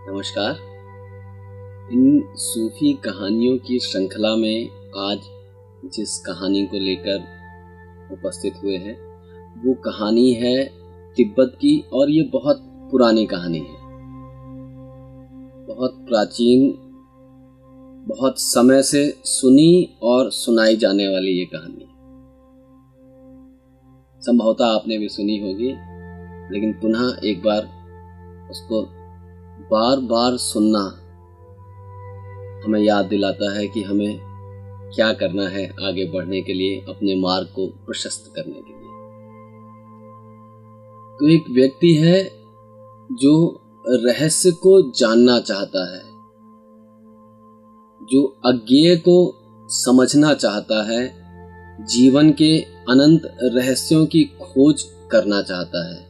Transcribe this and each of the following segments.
नमस्कार। इन सूफी कहानियों की श्रृंखला में आज जिस कहानी को लेकर उपस्थित हुए हैं वो कहानी है तिब्बत की, और ये बहुत पुरानी कहानी है, बहुत प्राचीन, बहुत समय से सुनी और सुनाई जाने वाली ये कहानी है। संभवतः आपने भी सुनी होगी, लेकिन पुनः एक बार उसको बार बार सुनना हमें याद दिलाता है कि हमें क्या करना है आगे बढ़ने के लिए, अपने मार्ग को प्रशस्त करने के लिए। तो एक व्यक्ति है जो रहस्य को जानना चाहता है, जो अज्ञेय को समझना चाहता है, जीवन के अनंत रहस्यों की खोज करना चाहता है,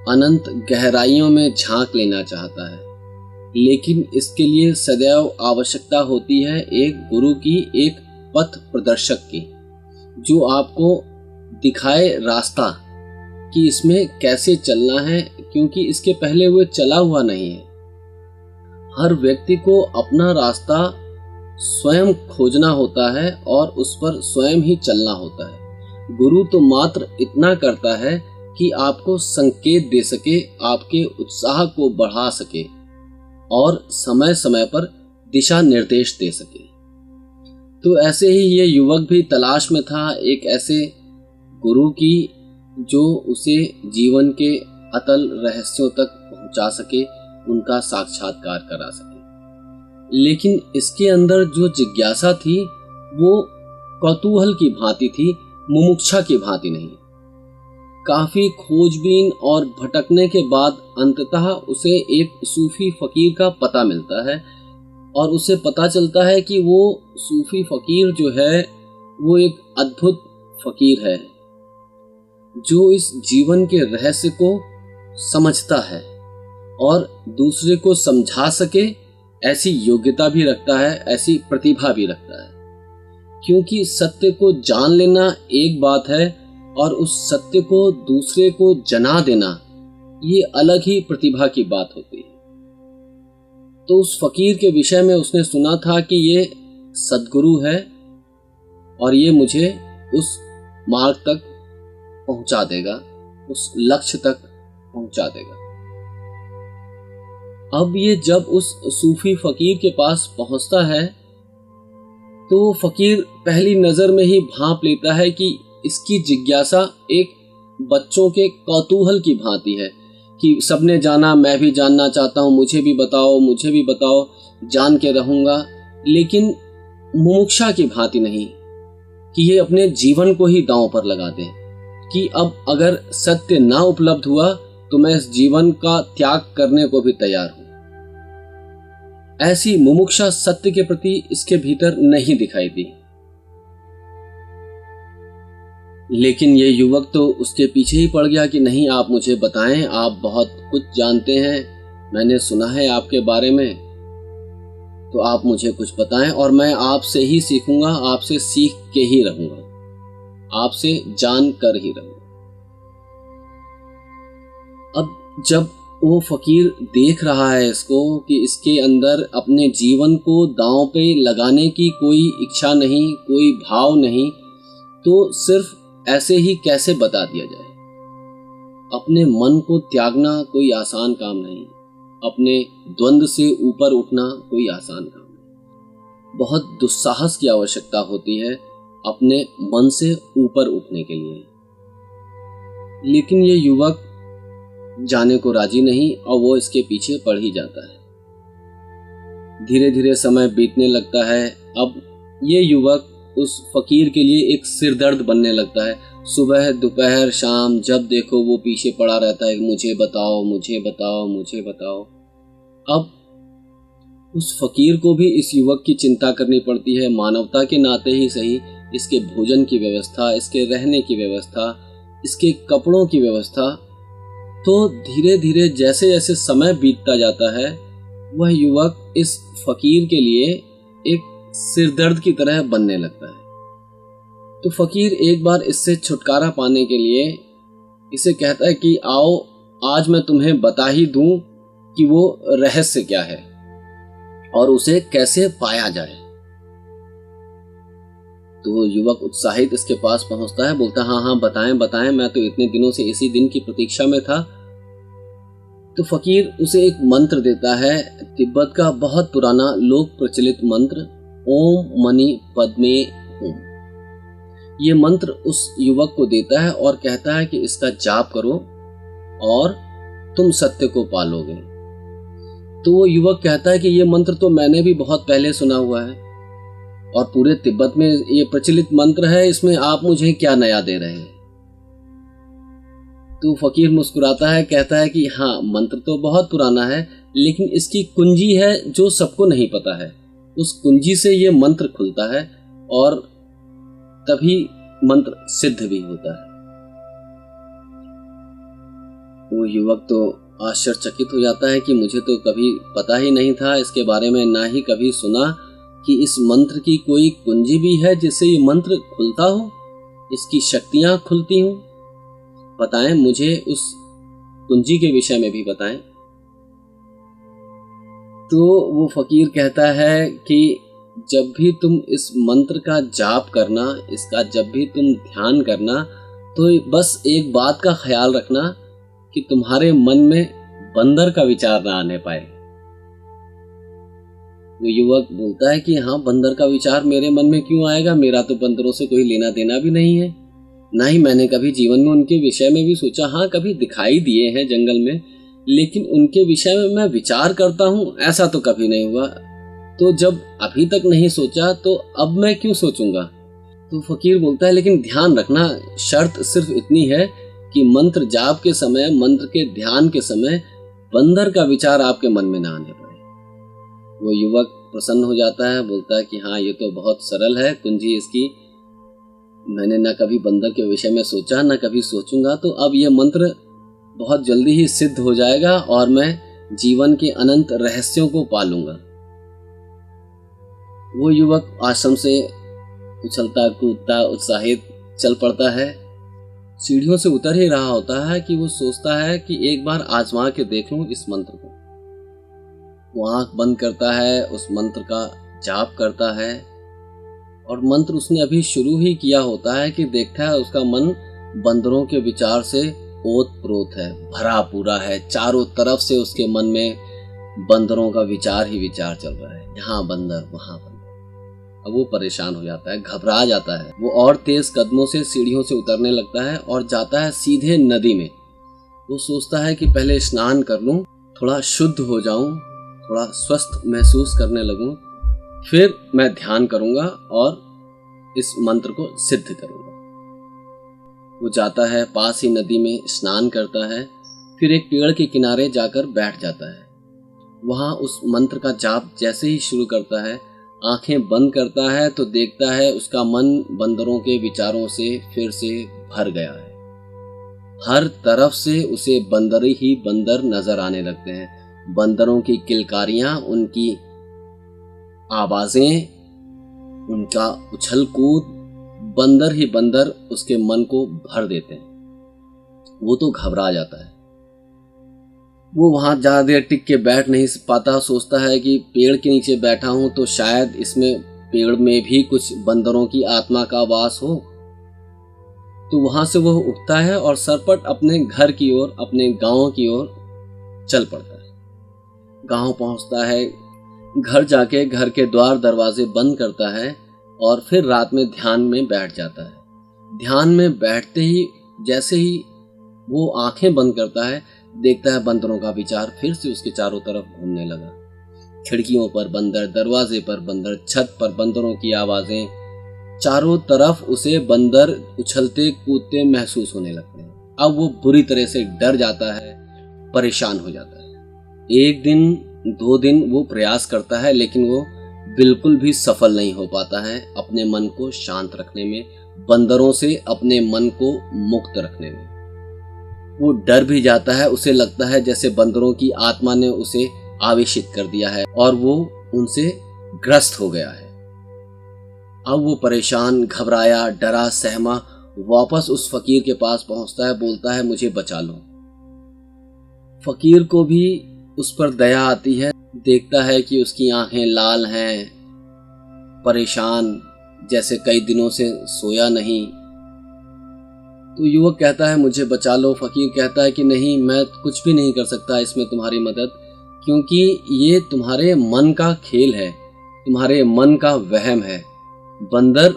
अनंत गहराइयों में झांक लेना चाहता है। लेकिन इसके लिए सदैव आवश्यकता होती है एक गुरु की, एक पथ प्रदर्शक की, जो आपको दिखाए रास्ता कि इसमें कैसे चलना है, क्योंकि इसके पहले वो चला हुआ नहीं है। हर व्यक्ति को अपना रास्ता स्वयं खोजना होता है और उस पर स्वयं ही चलना होता है। गुरु तो मात्र इतना करता है कि आपको संकेत दे सके, आपके उत्साह को बढ़ा सके और समय समय पर दिशा निर्देश दे सके। तो ऐसे ही ये युवक भी तलाश में था एक ऐसे गुरु की जो उसे जीवन के अतल रहस्यों तक पहुंचा सके, उनका साक्षात्कार करा सके। लेकिन इसके अंदर जो जिज्ञासा थी वो कौतूहल की भांति थी, मुमुक्षा की भांति नहीं। काफी खोजबीन और भटकने के बाद अंततः उसे एक सूफी फकीर का पता मिलता है, और उसे पता चलता है कि वो सूफी फकीर जो है वो एक अद्भुत फकीर है, जो इस जीवन के रहस्य को समझता है और दूसरे को समझा सके ऐसी योग्यता भी रखता है, ऐसी प्रतिभा भी रखता है। क्योंकि सत्य को जान लेना एक बात है और उस सत्य को दूसरे को जना देना ये अलग ही प्रतिभा की बात होती है। तो उस फकीर के विषय में उसने सुना था कि ये सद्गुरु है और ये मुझे उस मार्ग तक पहुंचा देगा, उस लक्ष्य तक पहुंचा देगा। अब ये जब उस सूफी फकीर के पास पहुंचता है तो फकीर पहली नजर में ही भांप लेता है कि इसकी जिज्ञासा एक बच्चों के कौतूहल की भांति है कि सबने जाना, मैं भी जानना चाहता हूँ, मुझे भी बताओ, मुझे भी बताओ, जान के रहूंगा। लेकिन मुमुक्षा की भांति नहीं कि ये अपने जीवन को ही दांव पर लगा दें कि अब अगर सत्य ना उपलब्ध हुआ तो मैं इस जीवन का त्याग करने को भी तैयार हूं। ऐसी मुमुक्षा सत्य के प्रति इसके भीतर नहीं दिखाई दी। लेकिन ये युवक तो उसके पीछे ही पड़ गया कि नहीं, आप मुझे बताएं, आप बहुत कुछ जानते हैं, मैंने सुना है आपके बारे में, तो आप मुझे कुछ बताएं और मैं आपसे ही सीखूंगा, आपसे सीख के ही रहूंगा, आपसे जान कर ही रहूंगा। अब जब वो फकीर देख रहा है इसको कि इसके अंदर अपने जीवन को दांव पे लगाने की कोई इच्छा नहीं, कोई भाव नहीं, तो सिर्फ ऐसे ही कैसे बता दिया जाए। अपने मन को त्यागना कोई आसान काम नहीं, अपने द्वंद्व से ऊपर उठना कोई आसान काम नहीं। बहुत दुस्साहस की आवश्यकता होती है अपने मन से ऊपर उठने के लिए। लेकिन ये युवक जाने को राजी नहीं और वो इसके पीछे पड़ ही जाता है। धीरे धीरे समय बीतने लगता है। अब ये युवक उस फकीर के लिए एक सिरदर्द बनने लगता है। सुबह, दोपहर, शाम जब देखो वो पीछे पड़ा रहता है, मुझे बताओ, मुझे बताओ, मुझे बताओ। अब उस फकीर को भी इस युवक की चिंता करनी पड़ती है, मानवता के नाते ही सही। इसके भोजन की व्यवस्था, इसके रहने की व्यवस्था, इसके कपड़ों की व्यवस्था। तो धीरे धीरे जैसे जैसे समय बीतता जाता है वह युवक इस फकीर के लिए एक सिरदर्द की तरह बनने लगता है। तो फकीर एक बार इससे छुटकारा पाने के लिए इसे कहता है कि आओ आज मैं तुम्हें बता ही दूं कि वो रहस्य क्या है और उसे कैसे पाया जाए। तो युवक उत्साहित इसके पास पहुंचता है, बोलता हाँ हाँ बताएं बताएं, मैं तो इतने दिनों से इसी दिन की प्रतीक्षा में था। तो फकीर उसे एक मंत्र देता है, तिब्बत का बहुत पुराना लोक प्रचलित मंत्र ओम मणि पद्मे हूम। ये मंत्र उस युवक को देता है और कहता है कि इसका जाप करो और तुम सत्य को पालोगे। तो वो युवक कहता है कि ये मंत्र तो मैंने भी बहुत पहले सुना हुआ है और पूरे तिब्बत में ये प्रचलित मंत्र है, इसमें आप मुझे क्या नया दे रहे हैं। तो फकीर मुस्कुराता है, कहता है कि हाँ मंत्र तो बहुत पुराना है, लेकिन इसकी कुंजी है जो सबको नहीं पता है। उस कुंजी से ये मंत्र खुलता है और तभी मंत्र सिद्ध भी होता है। वो युवक तो आश्चर्यचकित हो जाता है कि मुझे तो कभी पता ही नहीं था इसके बारे में, ना ही कभी सुना कि इस मंत्र की कोई कुंजी भी है जिससे ये मंत्र खुलता हो, इसकी शक्तियां खुलती हों। बताएं मुझे, उस कुंजी के विषय में भी बताएं। तो वो फकीर कहता है कि जब भी तुम इस मंत्र का जाप करना, इसका जब भी तुम ध्यान करना, तो बस एक बात का ख्याल रखना कि तुम्हारे मन में बंदर का विचार ना आने पाए। वो युवक बोलता है कि हाँ बंदर का विचार मेरे मन में क्यों आएगा, मेरा तो बंदरों से कोई लेना देना भी नहीं है, ना ही मैंने कभी जीवन में उनके विषय में भी सोचा। हाँ कभी दिखाई दिए हैं जंगल में, लेकिन उनके विषय में मैं विचार करता हूँ ऐसा तो कभी नहीं हुआ। तो जब अभी तक नहीं सोचा तो अब मैं क्यों सोचूंगा। तो फकीर बोलता है लेकिन ध्यान रखना, शर्त सिर्फ इतनी है कि मंत्र जाप के समय, मंत्र के ध्यान के समय बंदर का विचार आपके मन में ना आने पाए। वो युवक प्रसन्न हो जाता है, बोलता है कि हाँ ये तो बहुत सरल है कुंजी इसकी, मैंने ना कभी बंदर के विषय में सोचा ना कभी सोचूंगा, तो अब यह मंत्र बहुत जल्दी ही सिद्ध हो जाएगा और मैं जीवन के अनंत रहस्यों को पालूंगा। वो युवक आश्रम से उछलता कूदता उत्साहित चल पड़ता है। सीढ़ियों से उतर ही रहा होता है कि वो सोचता है कि एक बार आजमा के देख लूं इस मंत्र को। वो आंख बंद करता है, उस मंत्र का जाप करता है और मंत्र उसने अभी शुरू ही किया होता है कि देखता है उसका मन बंदरों के विचार से ओत-प्रोत है, भरा पूरा है। चारों तरफ से उसके मन में बंदरों का विचार ही विचार चल रहा है, यहाँ बंदर वहां बंदर। अब वो परेशान हो जाता है, घबरा जाता है। वो और तेज कदमों से सीढ़ियों से उतरने लगता है और जाता है सीधे नदी में। वो सोचता है कि पहले स्नान कर लूं, थोड़ा शुद्ध हो जाऊं, थोड़ा स्वस्थ महसूस करने लगूं, फिर मैं ध्यान करूंगा और इस मंत्र को सिद्ध करूंगा। वो जाता है, पास ही नदी में स्नान करता है, फिर एक पेड़ के किनारे जाकर बैठ जाता है। वहां उस मंत्र का जाप जैसे ही शुरू करता है, आंखें बंद करता है तो देखता है उसका मन बंदरों के विचारों से फिर से भर गया है। हर तरफ से उसे बंदर ही बंदर नजर आने लगते हैं। बंदरों की किलकारियां, उनकी आवाजें, उनका उछल कूद, बंदर ही बंदर उसके मन को भर देते हैं। वो तो घबरा जाता है। वो वहां ज्यादा देर टिक के बैठ नहीं पाता, सोचता है कि पेड़ के नीचे बैठा हूं तो शायद इसमें पेड़ में भी कुछ बंदरों की आत्मा का वास हो। तो वहां से वो उठता है और सरपट अपने घर की ओर, अपने गांव की ओर चल पड़ता है। गांव पहुंचता है, घर जाके घर के द्वार दरवाजे बंद करता है और फिर रात में ध्यान में बैठ जाता है। ध्यान में बैठते ही जैसे ही वो आंखें बंद करता है, देखता है बंदरों का विचार फिर से उसके चारों तरफ घूमने लगा। खिड़कियों पर बंदर, दरवाजे पर बंदर, छत पर बंदरों की आवाजें, चारों तरफ उसे बंदर उछलते कूदते महसूस होने लगते हैं। अब वो बुरी तरह से डर जाता है, परेशान हो जाता है। एक दिन, 2 दिन वो प्रयास करता है, लेकिन वो बिल्कुल भी सफल नहीं हो पाता है अपने मन को शांत रखने में, बंदरों से अपने मन को मुक्त रखने में। वो डर भी जाता है, उसे लगता है जैसे बंदरों की आत्मा ने उसे आवेशित कर दिया है और वो उनसे ग्रस्त हो गया है। अब वो परेशान, घबराया, डरा, सहमा वापस उस फकीर के पास पहुंचता है, बोलता है मुझे बचा लो। फकीर को भी उस पर दया आती है। देखता है कि उसकी आंखें लाल हैं, परेशान, जैसे कई दिनों से सोया नहीं। तो युवक कहता है मुझे बचा लो। फकीर कहता है कि नहीं, मैं कुछ भी नहीं कर सकता इसमें तुम्हारी मदद, क्योंकि ये तुम्हारे मन का खेल है, तुम्हारे मन का वहम है। बंदर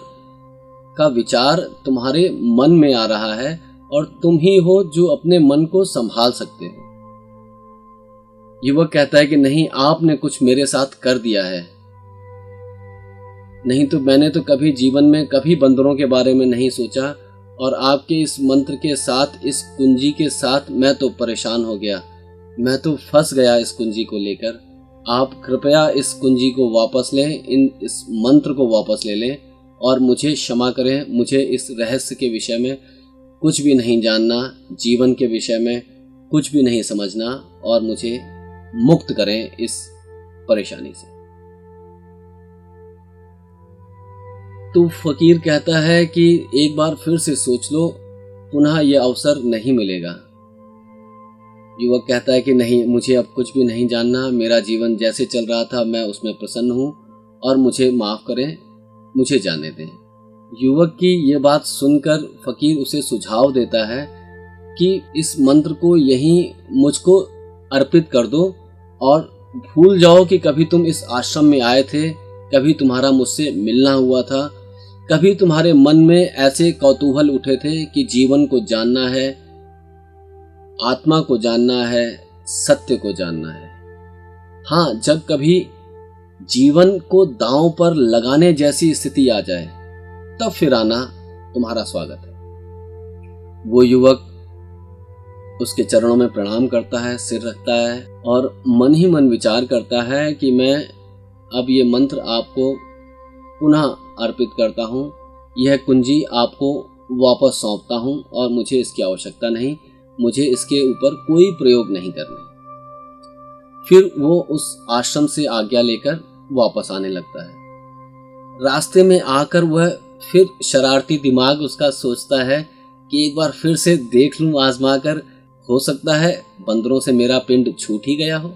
का विचार तुम्हारे मन में आ रहा है और तुम ही हो जो अपने मन को संभाल सकते हो। युवक कहता है कि नहीं, आपने कुछ मेरे साथ कर दिया है। नहीं तो मैंने तो कभी जीवन में कभी बंदरों के बारे में नहीं सोचा, और आपके इस मंत्र के साथ, इस कुंजी के साथ मैं तो परेशान हो गया, मैं तो फंस गया इस कुंजी को लेकर। आप कृपया इस कुंजी को वापस लें, इस मंत्र को वापस ले लें और मुझे क्षमा करें। मुझे इस रहस्य के विषय में कुछ भी नहीं जानना, जीवन के विषय में कुछ भी नहीं समझना, और मुझे मुक्त करें इस परेशानी से। तो फकीर कहता है कि एक बार फिर से सोच लो, पुनः यह अवसर नहीं मिलेगा। युवक कहता है कि नहीं, मुझे अब कुछ भी नहीं जानना, मेरा जीवन जैसे चल रहा था मैं उसमें प्रसन्न हूँ और मुझे माफ करें, मुझे जाने दें। युवक की यह बात सुनकर फकीर उसे सुझाव देता है कि इस मंत्र को यहीं मुझको अर्पित कर दो और भूल जाओ कि कभी तुम इस आश्रम में आए थे, कभी तुम्हारा मुझसे मिलना हुआ था, कभी तुम्हारे मन में ऐसे कौतूहल उठे थे कि जीवन को जानना है, आत्मा को जानना है, सत्य को जानना है। हाँ, जब कभी जीवन को दांव पर लगाने जैसी स्थिति आ जाए तब फिर आना, तुम्हारा स्वागत है। वो युवक उसके चरणों में प्रणाम करता है, सिर रखता है और मन ही मन विचार करता है कि मैं अब ये मंत्र आपको पुनः अर्पित करता हूँ, यह कुंजी आपको वापस सौंपता हूँ और मुझे इसकी आवश्यकता नहीं, मुझे इसके ऊपर कोई प्रयोग नहीं करना। फिर वो उस आश्रम से आज्ञा लेकर वापस आने लगता है। रास्ते में आकर वह फिर शरारती दिमाग उसका सोचता है कि एक बार फिर से देख लूं आजमा कर, हो सकता है बंदरों से मेरा पिंड छूट ही गया हो।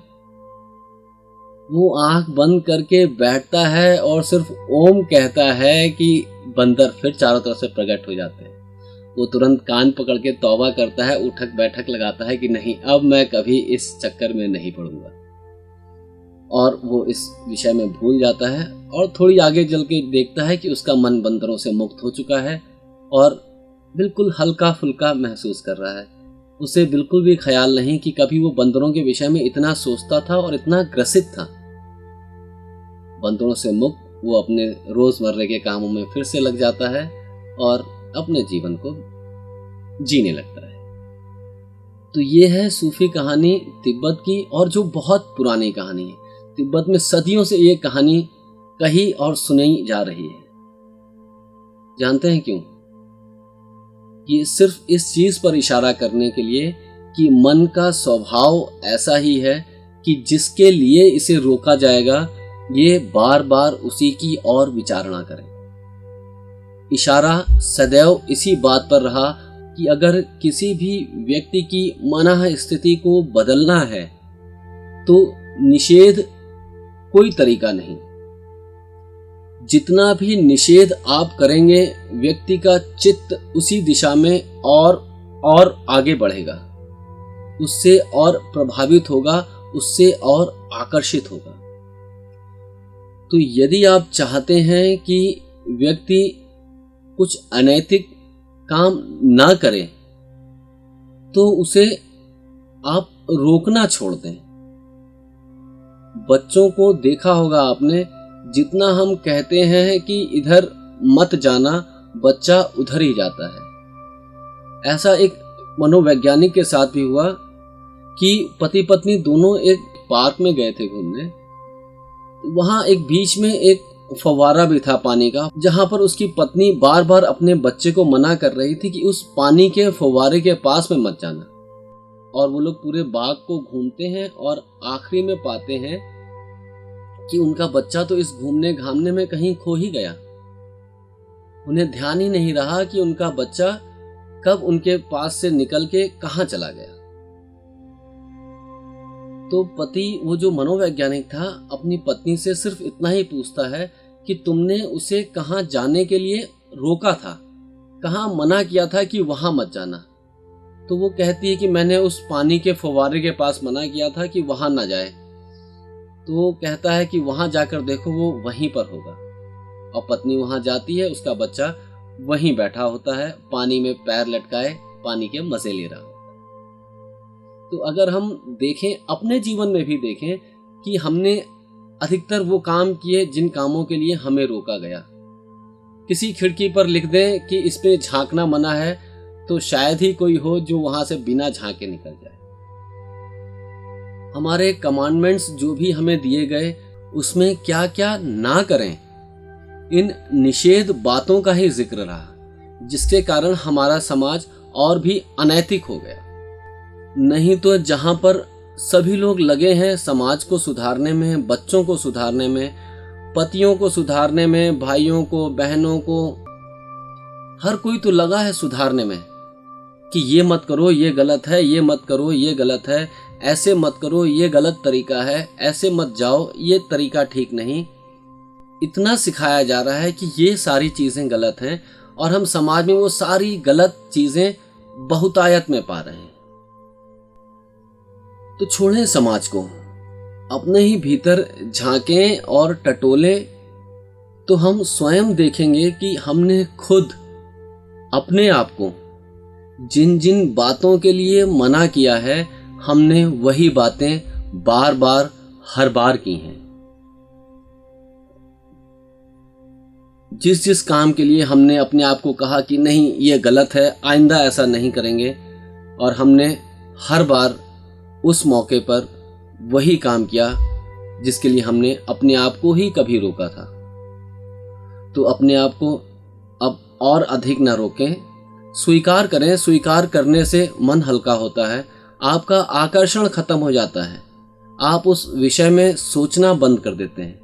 वो आंख बंद करके बैठता है और सिर्फ ओम कहता है कि बंदर फिर चारों तरफ से प्रकट हो जाते हैं। वो तुरंत कान पकड़ के तौबा करता है, उठक बैठक लगाता है कि नहीं, अब मैं कभी इस चक्कर में नहीं पड़ूंगा, और वो इस विषय में भूल जाता है। और थोड़ी आगे चल के देखता है कि उसका मन बंदरों से मुक्त हो चुका है और बिल्कुल हल्का फुल्का महसूस कर रहा है। उसे बिल्कुल भी ख्याल नहीं कि कभी वो बंदरों के विषय में इतना सोचता था और इतना ग्रसित था। बंदरों से मुक्त वो अपने रोजमर्रे के कामों में फिर से लग जाता है और अपने जीवन को जीने लगता है। तो ये है सूफी कहानी तिब्बत की, और जो बहुत पुरानी कहानी है। तिब्बत में सदियों से ये कहानी कही और सुनाई जा रही है। जानते हैं क्यों? ये सिर्फ इस चीज पर इशारा करने के लिए कि मन का स्वभाव ऐसा ही है कि जिसके लिए इसे रोका जाएगा ये बार बार उसी की और विचारणा करे। इशारा सदैव इसी बात पर रहा कि अगर किसी भी व्यक्ति की मनः स्थिति को बदलना है तो निषेध कोई तरीका नहीं। जितना भी निषेध आप करेंगे व्यक्ति का चित्त उसी दिशा में और आगे बढ़ेगा, उससे और प्रभावित होगा, उससे और आकर्षित होगा। तो यदि आप चाहते हैं कि व्यक्ति कुछ अनैतिक काम ना करे तो उसे आप रोकना छोड़ दें। बच्चों को देखा होगा आपने, जितना हम कहते हैं कि इधर मत जाना, बच्चा उधर ही जाता है। ऐसा एक मनोवैज्ञानिक के साथ भी हुआ कि पति पत्नी दोनों एक पार्क में गए थे घूमने। वहां एक बीच में एक फव्वारा भी था पानी का, जहां पर उसकी पत्नी बार बार अपने बच्चे को मना कर रही थी कि उस पानी के फव्वारे के पास में मत जाना। और वो लोग पूरे बाग को घूमते हैं और आखिरी में पाते हैं कि उनका बच्चा तो इस घूमने घामने में कहीं खो ही गया। उन्हें ध्यान ही नहीं रहा कि उनका बच्चा कब उनके पास से निकल के कहां चला गया। तो पति, वो जो मनोवैज्ञानिक था, अपनी पत्नी से सिर्फ इतना ही पूछता है कि तुमने उसे कहाँ जाने के लिए रोका था, कहाँ मना किया था कि वहां मत जाना। तो वो कहती है कि मैंने उस पानी के फव्वारे के पास मना किया था कि वहां ना जाए। तो वो कहता है कि वहां जाकर देखो, वो वहीं पर होगा। और पत्नी वहां जाती है, उसका बच्चा वहीं बैठा होता है, पानी में पैर लटकाए पानी के मजे ले रहा होता है। तो अगर हम देखें, अपने जीवन में भी देखें कि हमने अधिकतर वो काम किए जिन कामों के लिए हमें रोका गया। किसी खिड़की पर लिख दें कि इसमें झांकना मना है, तो शायद ही कोई हो जो वहां से बिना झांके निकल जाए। हमारे कमांडमेंट्स जो भी हमें दिए गए, उसमें क्या क्या ना करें, इन निषेध बातों का ही जिक्र रहा, जिसके कारण हमारा समाज और भी अनैतिक हो गया। नहीं तो जहां पर सभी लोग लगे हैं समाज को सुधारने में, बच्चों को सुधारने में, पतियों को सुधारने में, भाइयों को, बहनों को, हर कोई तो लगा है सुधारने में कि ये मत करो, ये गलत है, ये मत करो, ये गलत है, ऐसे मत करो, ये गलत तरीका है, ऐसे मत जाओ, ये तरीका ठीक नहीं। इतना सिखाया जा रहा है कि ये सारी चीजें गलत हैं, और हम समाज में वो सारी गलत चीजें बहुतायत में पा रहे हैं। तो छोड़ें समाज को, अपने ही भीतर झांकें और टटोलें, तो हम स्वयं देखेंगे कि हमने खुद अपने आप को जिन जिन बातों के लिए मना किया है, हमने वही बातें बार बार हर बार की हैं। जिस जिस काम के लिए हमने अपने आप को कहा कि नहीं ये गलत है, आइंदा ऐसा नहीं करेंगे, और हमने हर बार उस मौके पर वही काम किया जिसके लिए हमने अपने आप को ही कभी रोका था। तो अपने आप को अब और अधिक न रोकें, स्वीकार करें। स्वीकार करने से मन हल्का होता है, आपका आकर्षण खत्म हो जाता है, आप उस विषय में सोचना बंद कर देते हैं,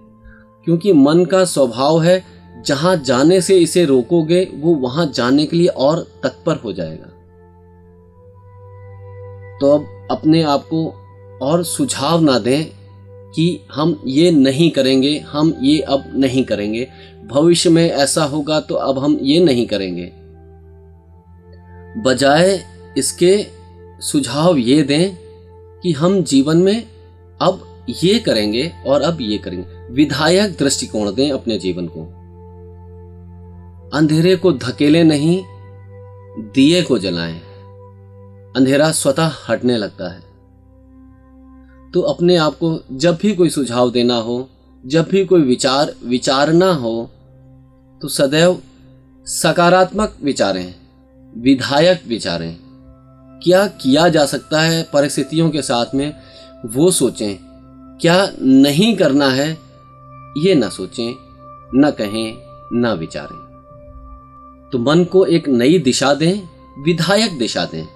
क्योंकि मन का स्वभाव है जहां जाने से इसे रोकोगे वो वहां जाने के लिए और तत्पर हो जाएगा। तो अब अपने आप को और सुझाव ना दें कि हम ये नहीं करेंगे, हम ये अब नहीं करेंगे, भविष्य में ऐसा होगा तो अब हम ये नहीं करेंगे। बजाय इसके सुझाव ये दें कि हम जीवन में अब ये करेंगे और अब ये करेंगे। विधायक दृष्टिकोण दें अपने जीवन को। अंधेरे को धकेले नहीं, दिए को जलाएं। अंधेरा स्वतः हटने लगता है। तो अपने आप को जब भी कोई सुझाव देना हो, जब भी कोई विचारना हो, तो सदैव सकारात्मक विचारें, विधायक विचारें। क्या किया जा सकता है परिस्थितियों के साथ में, वो सोचें। क्या नहीं करना है ये ना सोचें, न कहें, न विचारें। तो मन को एक नई दिशा दें, विधायक दिशा दें।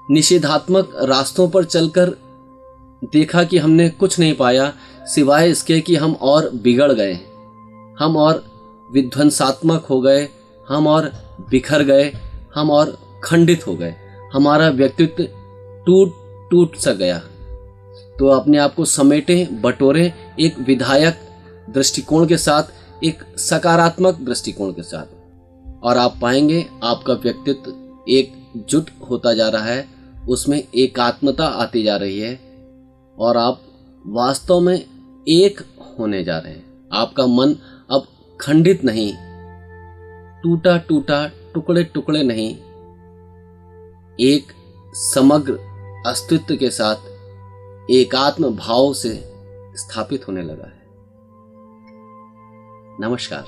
निषेधात्मक रास्तों पर चलकर देखा कि हमने कुछ नहीं पाया सिवाय इसके कि हम और बिगड़ गए, हम और विध्वंसात्मक हो गए, हम और बिखर गए, हम और खंडित हो गए, हमारा व्यक्तित्व टूट सा गया। तो अपने आप को समेटें, बटोरें, एक विधायक दृष्टिकोण के साथ, एक सकारात्मक दृष्टिकोण के साथ, और आप पाएंगे आपका व्यक्तित्व एकजुट होता जा रहा है, उसमें एकात्मता आती जा रही है, और आप वास्तव में एक होने जा रहे हैं। आपका मन अब खंडित नहीं, टूटा टूटा, टुकड़े टुकड़े नहीं, एक समग्र अस्तित्व के साथ एकात्म भाव से स्थापित होने लगा है। नमस्कार।